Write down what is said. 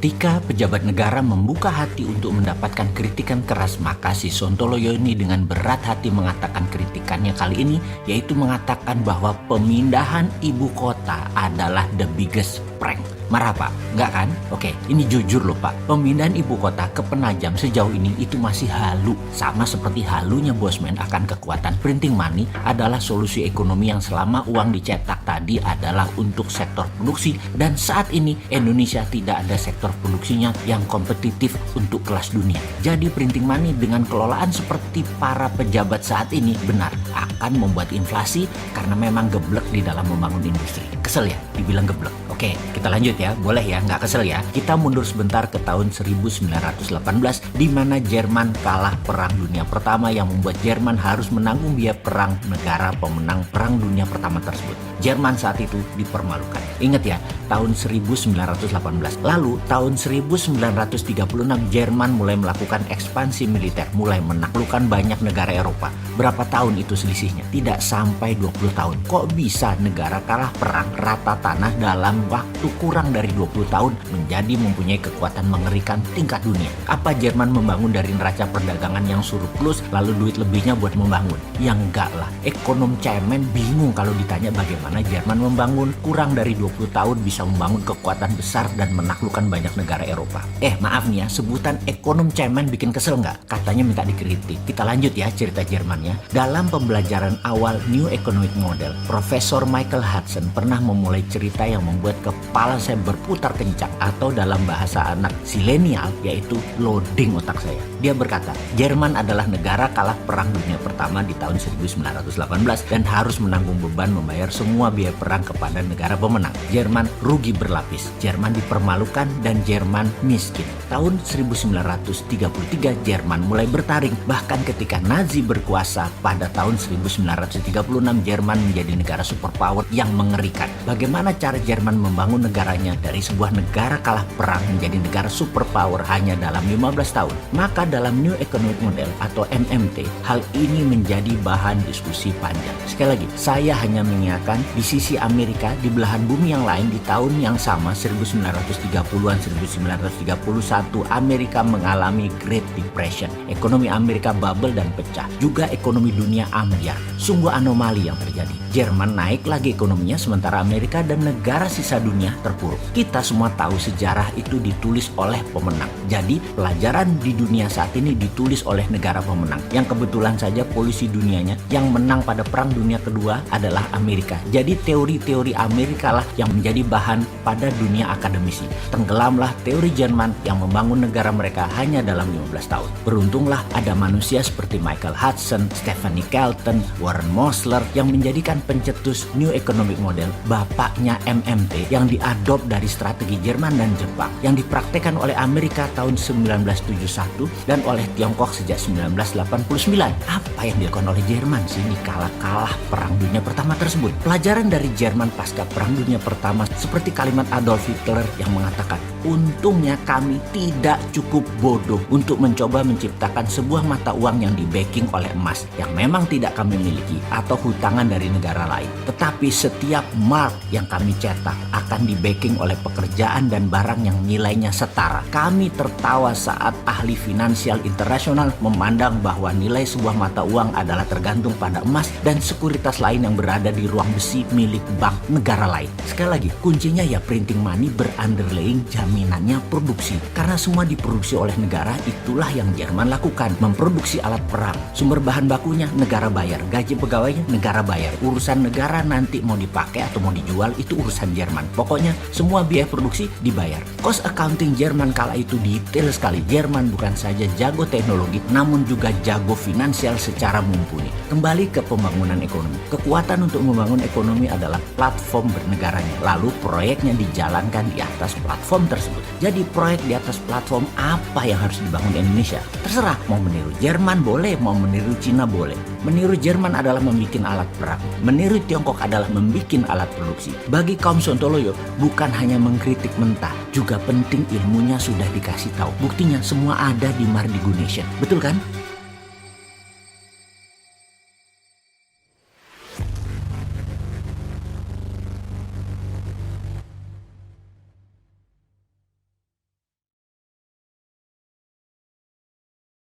Ketika pejabat negara membuka hati untuk mendapatkan kritikan keras, maka si Sontoloyo ini dengan berat hati mengatakan kritikannya kali ini, yaitu mengatakan bahwa pemindahan ibu kota adalah the biggest prank. Marah Pak? Enggak kan? Oke, ini jujur loh Pak. Pemindahan ibu kota ke Penajam sejauh ini itu masih halu. Sama seperti halunya Bosman akan kekuatan printing money adalah solusi ekonomi yang selama uang dicetak tadi adalah untuk sektor produksi. Dan saat ini Indonesia tidak ada sektor produksinya yang kompetitif untuk kelas dunia. Jadi printing money dengan kelolaan seperti para pejabat saat ini benar akan membuat inflasi karena memang geblek di dalam membangun industri. Kesel ya dibilang geblek? Oke, kita lanjut ya. Boleh ya, nggak kesel ya. Kita mundur sebentar ke tahun 1918 di mana Jerman kalah Perang Dunia Pertama yang membuat Jerman harus menanggung biaya perang negara pemenang Perang Dunia Pertama tersebut. Jerman saat itu dipermalukan. Ingat ya, tahun 1918. Lalu tahun 1936 Jerman mulai melakukan ekspansi militer, mulai menaklukkan banyak negara Eropa. Berapa tahun itu selisihnya? Tidak sampai 20 tahun. Kok bisa negara kalah perang rata tanah dalam waktu kurang dari 20 tahun menjadi mempunyai kekuatan mengerikan tingkat dunia? Apa Jerman membangun dari neraca perdagangan yang surplus lalu duit lebihnya buat membangun? Ya enggak lah. Ekonom cemen bingung kalau ditanya bagaimana Jerman membangun kurang dari 20 tahun bisa membangun kekuatan besar dan menaklukkan banyak negara Eropa. Maaf nih ya, sebutan ekonom cemen bikin kesel nggak? Katanya minta dikritik. Kita lanjut ya cerita Jermannya. Dalam pembelajaran awal New Economic Model, Profesor Michael Hudson pernah memulai cerita yang membuat kepala saya berputar kencang, atau dalam bahasa anak zilenial yaitu loading otak saya. Dia berkata, Jerman adalah negara kalah Perang Dunia Pertama di tahun 1918 dan harus menanggung beban membayar semua biaya perang kepada negara pemenang. Jerman rugi berlapis, Jerman dipermalukan, dan Jerman miskin. Tahun 1933 Jerman mulai bertaring, bahkan ketika Nazi berkuasa pada tahun 1936 Jerman menjadi negara superpower yang mengerikan. Bagaimana cara Jerman membangun negaranya dari sebuah negara kalah perang menjadi negara superpower hanya dalam 15 tahun? Maka dalam New Economic Model atau MMT, hal ini menjadi bahan diskusi panjang. Sekali lagi, saya hanya mengingatkan di sisi Amerika, di belahan bumi yang lain di tahun yang sama 1930-an 1931 Amerika mengalami Great Depression. Ekonomi Amerika bubble dan pecah. Juga ekonomi dunia ambyar. Sungguh anomali yang terjadi. Jerman naik lagi ekonominya sementara Amerika dan negara sisa dunia terpuruk. Kita semua tahu sejarah itu ditulis oleh pemenang. Jadi pelajaran di dunia saat ini ditulis oleh negara pemenang. Yang kebetulan saja polisi dunianya yang menang pada Perang Dunia Kedua adalah Amerika. Jadi teori-teori Amerika lah yang menjadi bahan pada dunia akademisi. Tenggelamlah teori Jerman yang membangun negara mereka hanya dalam 15 tahun. Beruntunglah ada manusia seperti Michael Hudson, Stephanie Kelton, Warren Mosler yang menjadikan pencetus New Economic Model, bapaknya MMT yang diadop dari strategi Jerman dan Jepang yang dipraktekkan oleh Amerika tahun 1971 dan oleh Tiongkok sejak 1989. Apa yang dilakukan oleh Jerman sih di kalah Perang Dunia Pertama tersebut? Pelajaran dari Jerman pasca Perang Dunia Pertama seperti kalimat Adolf Hitler yang mengatakan, untungnya kami tidak cukup bodoh untuk mencoba menciptakan sebuah mata uang yang di-backing oleh emas yang memang tidak kami miliki atau hutangan dari negara lain. Tetapi setiap mark yang kami cetak akan di-backing oleh pekerjaan dan barang yang nilainya setara. Kami tertawa saat ahli finansial internasional memandang bahwa nilai sebuah mata uang adalah tergantung pada emas dan sekuritas lain yang berada di ruang besi milik bank negara lain. Sekali lagi, kuncinya ya printing money berunderlying jaminannya produksi. Karena semua diproduksi oleh negara, itulah yang Jerman lakukan. Memproduksi alat perang. Sumber bahan bakunya negara bayar. Gaji pegawainya negara bayar. Urusan negara nanti mau dipakai atau mau dijual itu urusan Jerman. Pokoknya semua biaya produksi dibayar. Cost accounting Jerman kala itu detail sekali. Jerman bukan saja jago teknologi, namun juga jago finansial secara mumpuni. Kembali ke pembangunan ekonomi. Kekuatan untuk membangun ekonomi adalah platform bernegaranya. Lalu proyeknya dijalankan di atas platform tersebut. Jadi proyek di atas platform apa yang harus dibangun Indonesia? Terserah, mau meniru Jerman boleh, mau meniru Cina boleh. Meniru Jerman adalah membuat alat perang. Meniru Tiongkok adalah membuat alat produksi. Bagi kaum Sontoloyo, bukan hanya mengkritik mentah, juga penting ilmunya sudah dikasih tahu. Buktinya semua ada di Mardigu Nation. Betul kan?